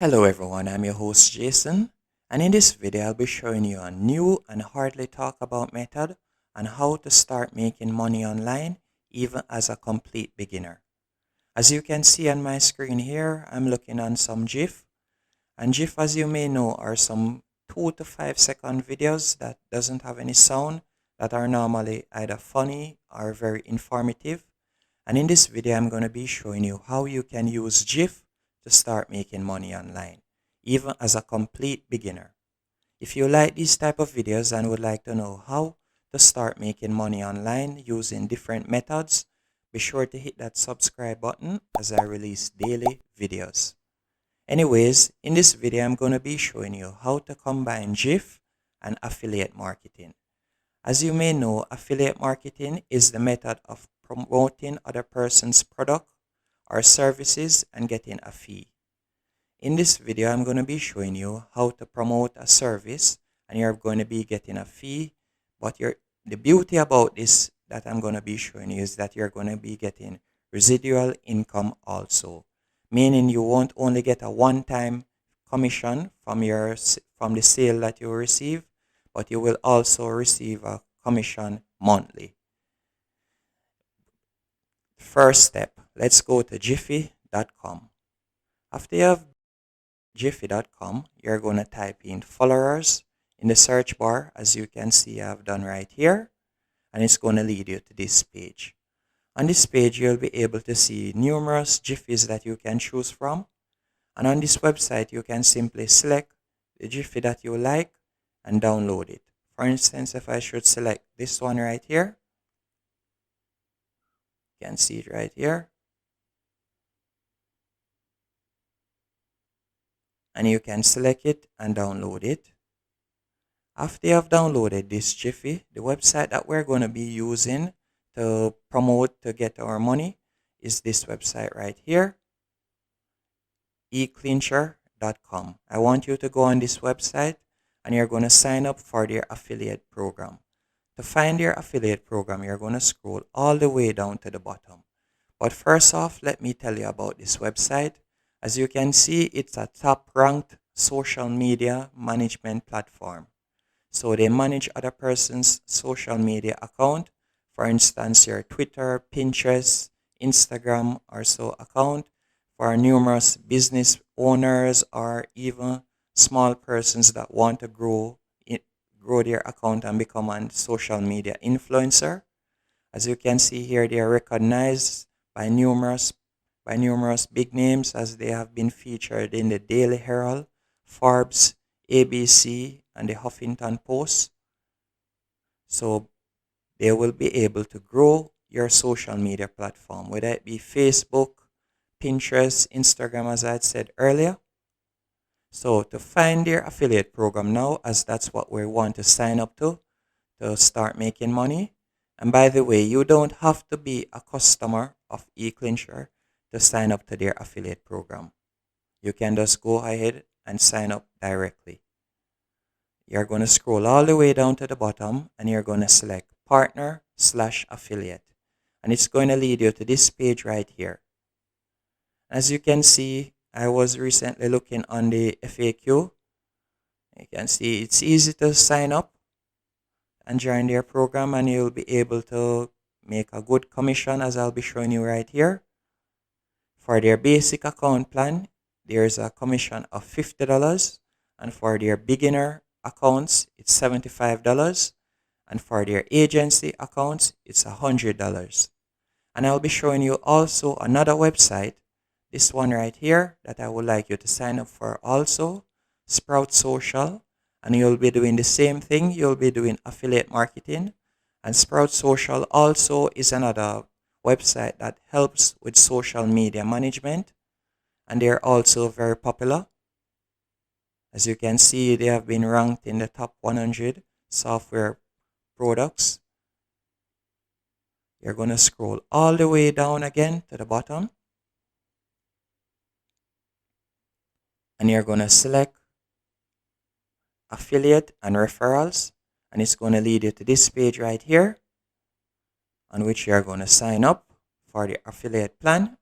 Hello everyone, I'm your host Jason, and in this video I'll be showing you a new and hardly talked about method on how to start making money online even as a complete beginner. As you can see on my screen here, I'm looking on some GIF, and GIF, as you may know, are some 2 to 5 second videos that doesn't have any sound, that are normally either funny or very informative. And in this video, I'm going to be showing you how you can use GIF to start making money online, even as a complete beginner. If you like these type of videos and would like to know how to start making money online using different methods, be sure to hit that subscribe button as I release daily videos. Anyways, in this video, I'm going to be showing you how to combine GIF and affiliate marketing. As you may know, affiliate marketing is the method of promoting other person's product or services and getting a fee. In this video, I'm going to be showing you how to promote a service and you're going to be getting a fee. But the beauty about this that I'm going to be showing you is that you're going to be getting residual income also, meaning you won't only get a one-time commission from the sale that you receive, but you will also receive a commission monthly. First step, let's go to jiffy.com. After you have jiffy.com, you're going to type in followers in the search bar, as you can see I've done right here, and it's going to lead you to this page. On this page, you'll be able to see numerous Jiffys that you can choose from, and on this website, you can simply select the Jiffy that you like and download it. For instance, if I should select this one right here, you can see it right here, and you can select it and download it. After you have downloaded this Jiffy, the website that we're going to be using to promote to get our money is this website right here, eclincher.com. I want you to go on this website and you're going to sign up for their affiliate program. To find your affiliate program, you're going to scroll all the way down to the bottom. But first off, let me tell you about this website. As you can see, it's a top-ranked social media management platform. So they manage other person's social media account. For instance, your Twitter, Pinterest, Instagram or so account for numerous business owners or even small persons that want to grow their account and become a social media influencer. As you can see here, they are recognized by numerous big names, as they have been featured in the Daily Herald, Forbes, ABC, and the Huffington Post. So they will be able to grow your social media platform, whether it be Facebook, Pinterest, Instagram, as I said earlier. So to find their affiliate program now, as that's what we want to sign up to start making money. And by the way, you don't have to be a customer of eClincher to sign up to their affiliate program. You can just go ahead and sign up directly. You're going to scroll all the way down to the bottom and you're going to select partner/affiliate. And it's going to lead you to this page right here. As you can see, I was recently looking on the FAQ. You can see it's easy to sign up and join their program, and you'll be able to make a good commission, as I'll be showing you right here. For their basic account plan, there's a commission of $50, and for their beginner accounts, it's $75, and for their agency accounts, it's $100. And I'll be showing you also another website, this one right here, that I would like you to sign up for also, Sprout Social. And you'll be doing the same thing. You'll be doing affiliate marketing. And Sprout Social also is another website that helps with social media management. And they're also very popular. As you can see, they have been ranked in the top 100 software products. You're going to scroll all the way down again to the bottom. And you're going to select affiliate and referrals, and it's going to lead you to this page right here, on which you're going to sign up for the affiliate plan.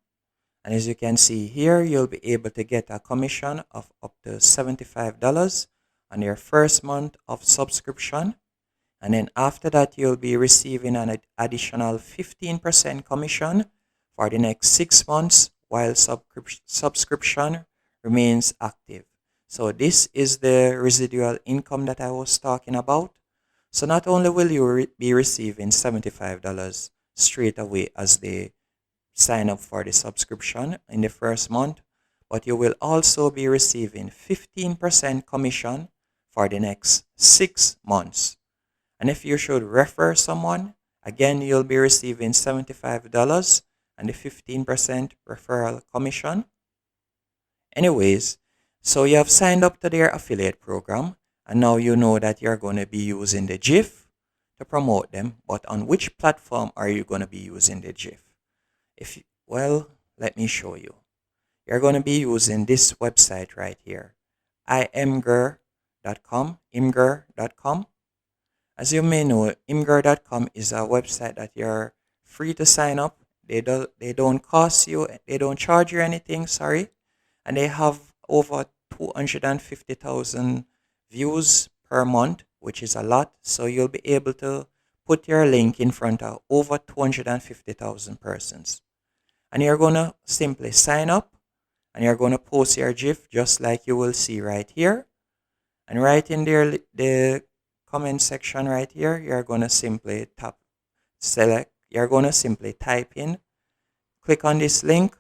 And as you can see here, you'll be able to get a commission of up to $75 on your first month of subscription. And then after that, you'll be receiving an additional 15% commission for the next 6 months while subscription remains active. So this is the residual income that I was talking about. So not only will you be receiving $75 straight away as they sign up for the subscription in the first month, but you will also be receiving 15% commission for the next 6 months. And if you should refer someone, again, you'll be receiving $75 and the 15% referral commission. Anyways, so you have signed up to their affiliate program, and now you know that you're going to be using the GIF to promote them. But on which platform are you going to be using the GIF? Well, let me show you. You're going to be using this website right here, imgur.com. As you may know, imgur.com is a website that you're free to sign up. They don't cost you, they don't charge you anything, sorry. And they have over 250,000 views per month, which is a lot. So you'll be able to put your link in front of over 250,000 persons. And you're going to simply sign up and you're going to post your GIF just like you will see right here. And right in there, the comment section right here, you're going to simply you're going to simply type in, click on this link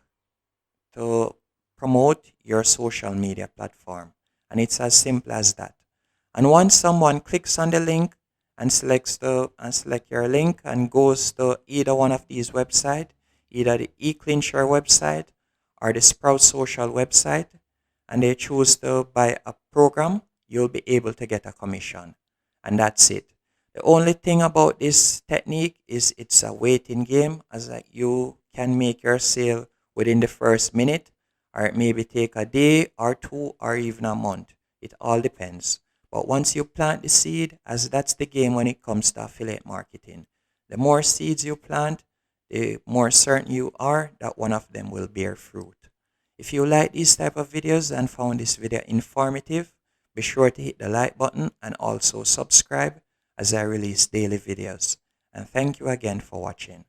to promote your social media platform. And it's as simple as that. And once someone clicks on the link and select your link and goes to either one of these websites, either the eClincher website or the Sprout Social website, and they choose to buy a program, you'll be able to get a commission. And that's it. The only thing about this technique is it's a waiting game, as you can make your sale within the first minute, or it maybe take a day or two or even a month. It all depends. But once you plant the seed, as that's the game when it comes to affiliate marketing, the more seeds you plant, the more certain you are that one of them will bear fruit. If you like these type of videos and found this video informative, be sure to hit the like button and also subscribe as I release daily videos. And thank you again for watching.